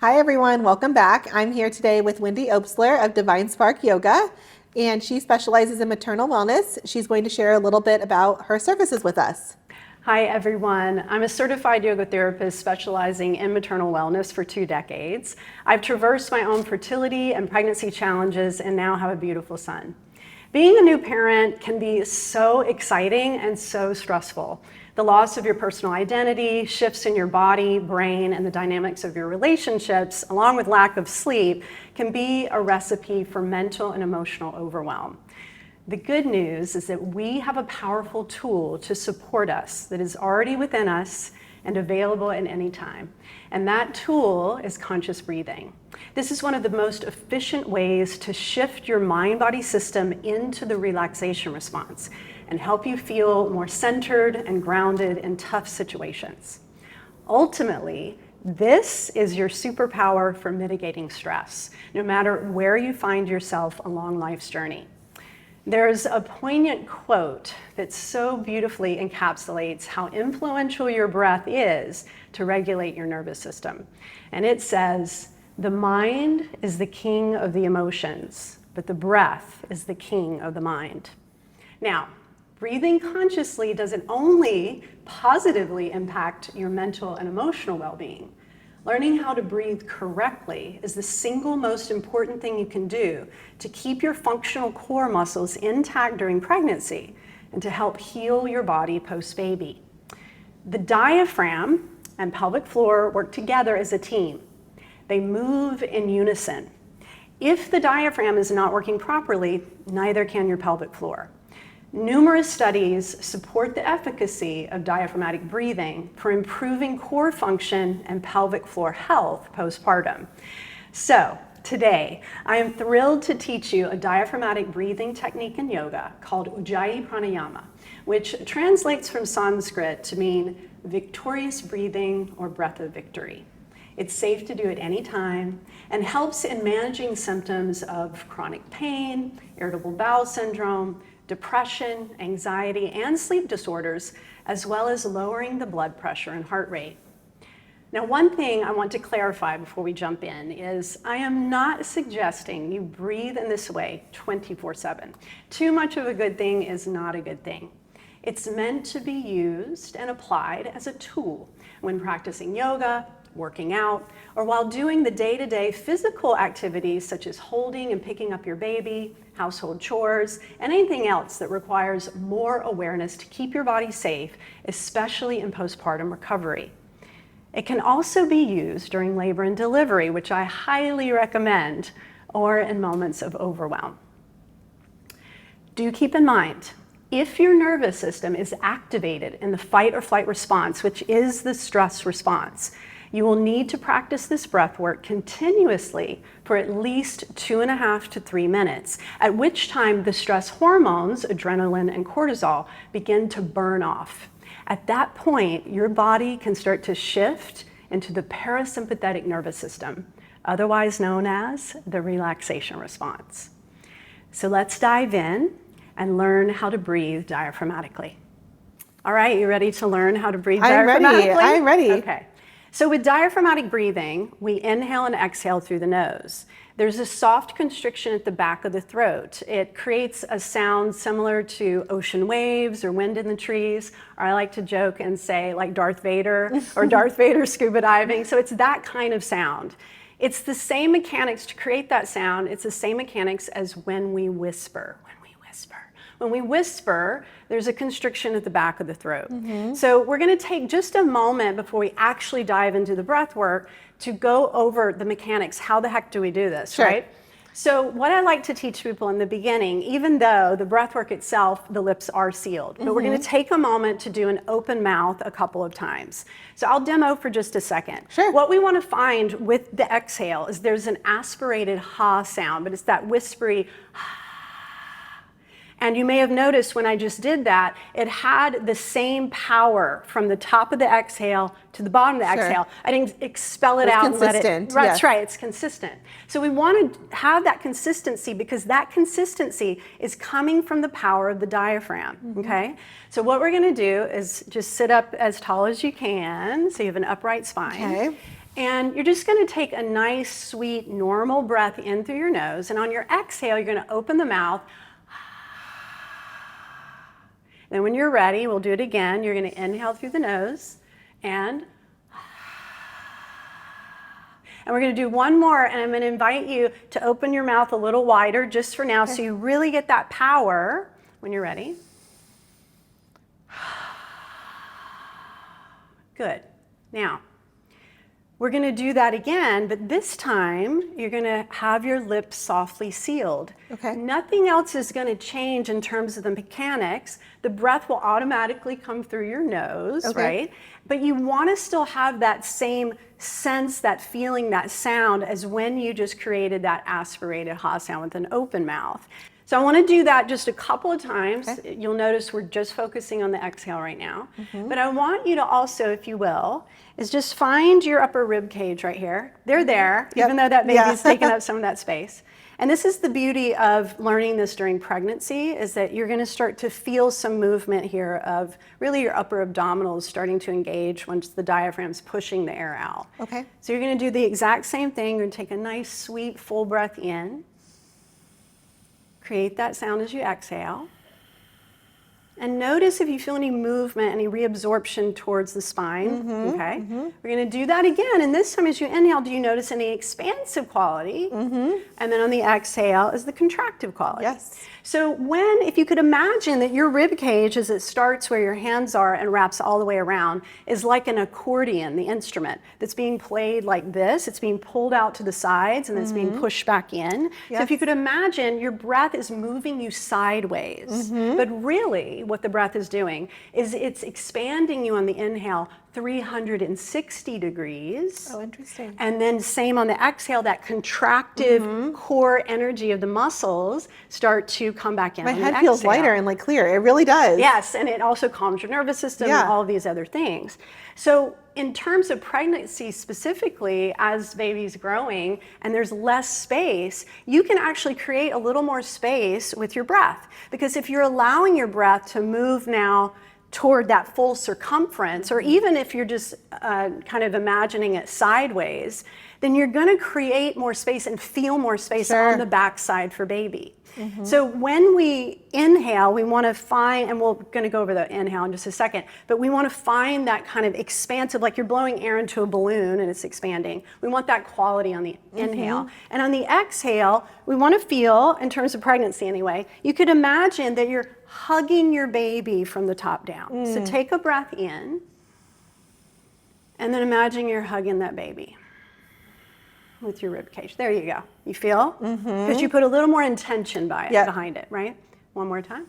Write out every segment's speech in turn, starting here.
Hi everyone, welcome back. I'm here today with Wendy Opsler of Divine Spark Yoga, and she specializes in maternal wellness. She's going to share a little bit about her services with us. Hi everyone, I'm a certified yoga therapist specializing in maternal wellness for 2 decades. I've traversed my own fertility and pregnancy challenges and now have a beautiful son. Being a new parent can be so exciting and so stressful. The loss of your personal identity, shifts in your body, brain, and the dynamics of your relationships, along with lack of sleep, can be a recipe for mental and emotional overwhelm. The good news is that we have a powerful tool to support us that is already within us and available at any time. And that tool is conscious breathing. This is one of the most efficient ways to shift your mind-body system into the relaxation response and help you feel more centered and grounded in tough situations. Ultimately, this is your superpower for mitigating stress, no matter where you find yourself along life's journey. There's a poignant quote that so beautifully encapsulates how influential your breath is to regulate your nervous system. And it says, "The mind is the king of the emotions, but the breath is the king of the mind." Now, breathing consciously doesn't only positively impact your mental and emotional well-being. Learning how to breathe correctly is the single most important thing you can do to keep your functional core muscles intact during pregnancy and to help heal your body post-baby. The diaphragm and pelvic floor work together as a team. They move in unison. If the diaphragm is not working properly, neither can your pelvic floor. Numerous studies support the efficacy of diaphragmatic breathing for improving core function and pelvic floor health postpartum. So today, I am thrilled to teach you a diaphragmatic breathing technique in yoga called Ujjayi Pranayama, which translates from Sanskrit to mean victorious breathing or breath of victory. It's safe to do at any time and helps in managing symptoms of chronic pain, irritable bowel syndrome, depression, anxiety, and sleep disorders, as well as lowering the blood pressure and heart rate. Now, one thing I want to clarify before we jump in is I am not suggesting you breathe in this way 24/7. Too much of a good thing is not a good thing. It's meant to be used and applied as a tool when practicing yoga, working out, or while doing the day-to-day physical activities such as holding and picking up your baby, household chores, and anything else that requires more awareness to keep your body safe, especially in postpartum recovery. It can also be used during labor and delivery, which I highly recommend, or in moments of overwhelm. Do keep in mind, if your nervous system is activated in the fight or flight response, which is the stress response, you will need to practice this breath work continuously for at least 2.5 to 3 minutes, at which time the stress hormones, adrenaline and cortisol, begin to burn off. At that point, your body can start to shift into the parasympathetic nervous system, otherwise known as the relaxation response. So let's dive in and learn how to breathe diaphragmatically. All right, you ready to learn how to breathe diaphragmatically? I'm ready. Okay. So with diaphragmatic breathing, we inhale and exhale through the nose. There's a soft constriction at the back of the throat. It creates a sound similar to ocean waves or wind in the trees, or I like to joke and say like Darth Vader or Darth Vader scuba diving. So it's that kind of sound. It's the same mechanics to create that sound. It's the same mechanics as when we whisper. When we whisper, there's a constriction at the back of the throat. So we're going to take just a moment before we actually dive into the breath work to go over the mechanics. How the heck do we do this, right? So what I like to teach people in the beginning, even though the breath work itself, the lips are sealed, but we're going to take a moment to do an open mouth a couple of times. So I'll demo for just a second. What we want to find with the exhale is there's an aspirated ha sound, but it's that whispery ha. And you may have noticed when I just did that, it had the same power from the top of the exhale to the bottom of the exhale. I didn't expel it out and let it. That's right, it's consistent. So we want to have that consistency because that consistency is coming from the power of the diaphragm, okay? So what we're going to do is just sit up as tall as you can, so you have an upright spine. And you're just going to take a nice, sweet, normal breath in through your nose. And on your exhale, you're going to open the mouth. Then when you're ready, we'll do it again. You're going to inhale through the nose and we're going to do one more, and I'm going to invite you to open your mouth a little wider just for now, so you really get that power when you're ready. Good. Now, we're going to do that again, but this time you're going to have your lips softly sealed. Okay. Nothing else is going to change in terms of the mechanics. The breath will automatically come through your nose, right? But you want to still have that same sense, that feeling, that sound as when you just created that aspirated ha sound with an open mouth. So I want to do that just a couple of times. Okay. You'll notice we're just focusing on the exhale right now. But I want you to also, if you will, is just find your upper rib cage right here. They're there, even though that baby's taking up some of that space. And this is the beauty of learning this during pregnancy, is that you're going to start to feel some movement here of really your upper abdominals starting to engage once the diaphragm's pushing the air out. Okay. So you're going to do the exact same thing. You're going to take a nice, sweet, full breath in. Create that sound as you exhale. And notice if you feel any movement, any reabsorption towards the spine, okay? We're gonna do that again, and this time as you inhale, do you notice any expansive quality? And then on the exhale is the contractive quality. Yes. So if you could imagine that your rib cage, as it starts where your hands are and wraps all the way around, is like an accordion, the instrument, that's being played like this. It's being pulled out to the sides and it's being pushed back in. Yes. So if you could imagine, your breath is moving you sideways, but really what the breath is doing is it's expanding you on the inhale 360 degrees. Oh, interesting. And then same on the exhale, that contractive core energy of the muscles start to come back in. My on the head feels exhale. lighter and like clear. It really does. Yes, and it also calms your nervous system and all of these other things. So in terms of pregnancy specifically, as baby's growing and there's less space, you can actually create a little more space with your breath. Because if you're allowing your breath to move now toward that full circumference, or even if you're just kind of imagining it sideways, then you're going to create more space and feel more space on the backside for baby. So when we inhale, we want to find, and we're going to go over the inhale in just a second, but we want to find that kind of expansive, like you're blowing air into a balloon and it's expanding. We want that quality on the inhale. And on the exhale, we want to feel, in terms of pregnancy anyway, you could imagine that you're hugging your baby from the top down. So take a breath in, and then imagine you're hugging that baby with your rib cage. There you go. You feel? Because you put a little more intention behind it, right? One more time.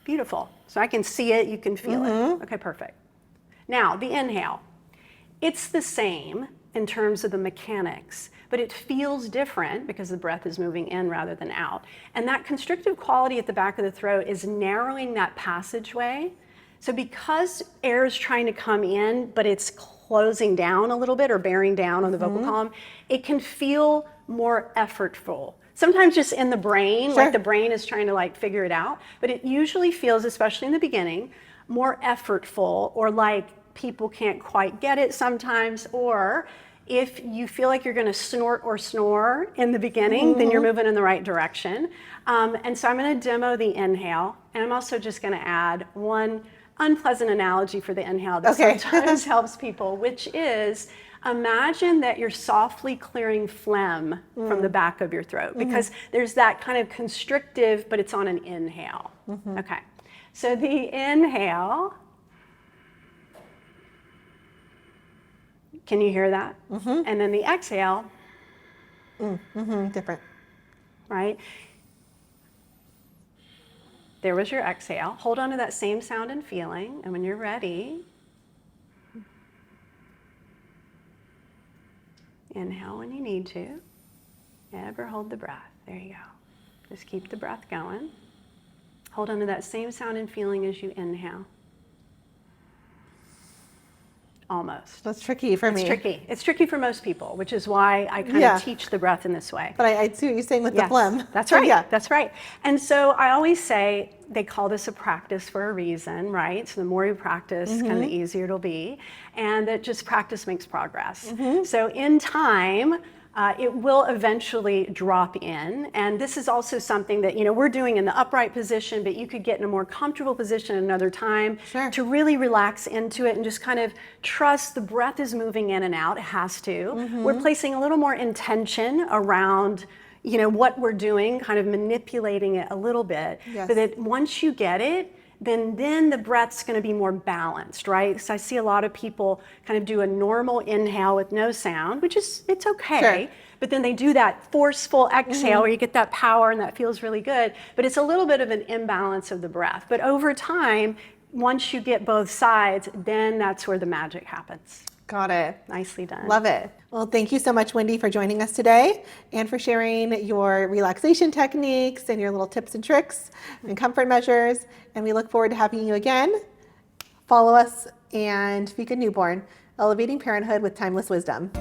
Beautiful. So I can see it, you can feel it. Okay, perfect. Now, the inhale. It's the same in terms of the mechanics, but it feels different because the breath is moving in rather than out. And that constrictive quality at the back of the throat is narrowing that passageway. So because air is trying to come in, but it's closing down a little bit or bearing down on the vocal column, it can feel more effortful. Sometimes just in the brain, like the brain is trying to like figure it out, but it usually feels, especially in the beginning, more effortful, or like people can't quite get it sometimes, or if you feel like you're going to snort or snore in the beginning, then you're moving in the right direction. And so I'm going to demo the inhale, and I'm also just going to add one unpleasant analogy for the inhale that sometimes helps people, which is imagine that you're softly clearing phlegm from the back of your throat, because there's that kind of constrictive, but it's on an inhale. Okay, so the inhale, can you hear that? And then the exhale, different. right? There was your exhale. Hold on to that same sound and feeling, and when you're ready, inhale when you need to. Never hold the breath. There you go. Just keep the breath going. Hold on to that same sound and feeling as you inhale. almost. That's tricky for me. It's tricky. It's tricky for most people, which is why I kind of teach the breath in this way. But I see what you're saying with the phlegm. That's So, right. yeah. That's right. And so I always say they call this a practice for a reason, right? So the more you practice, kind of the easier it'll be. And that just practice makes progress. So in time, it will eventually drop in. And this is also something that, we're doing in the upright position, but you could get in a more comfortable position another time to really relax into it and just kind of trust the breath is moving in and out. It has to. We're placing a little more intention around what we're doing, kind of manipulating it a little bit. But that once you get it, then the breath's going to be more balanced, right? So I see a lot of people kind of do a normal inhale with no sound, which is, it's okay. But then they do that forceful exhale where you get that power and that feels really good. But it's a little bit of an imbalance of the breath. But over time, once you get both sides, then that's where the magic happens. Got it. Nicely done. Love it. Well, thank you so much, Wendy, for joining us today and for sharing your relaxation techniques and your little tips and tricks and comfort measures. And we look forward to having you again. Follow us and Fika Newborn, Elevating Parenthood with Timeless Wisdom.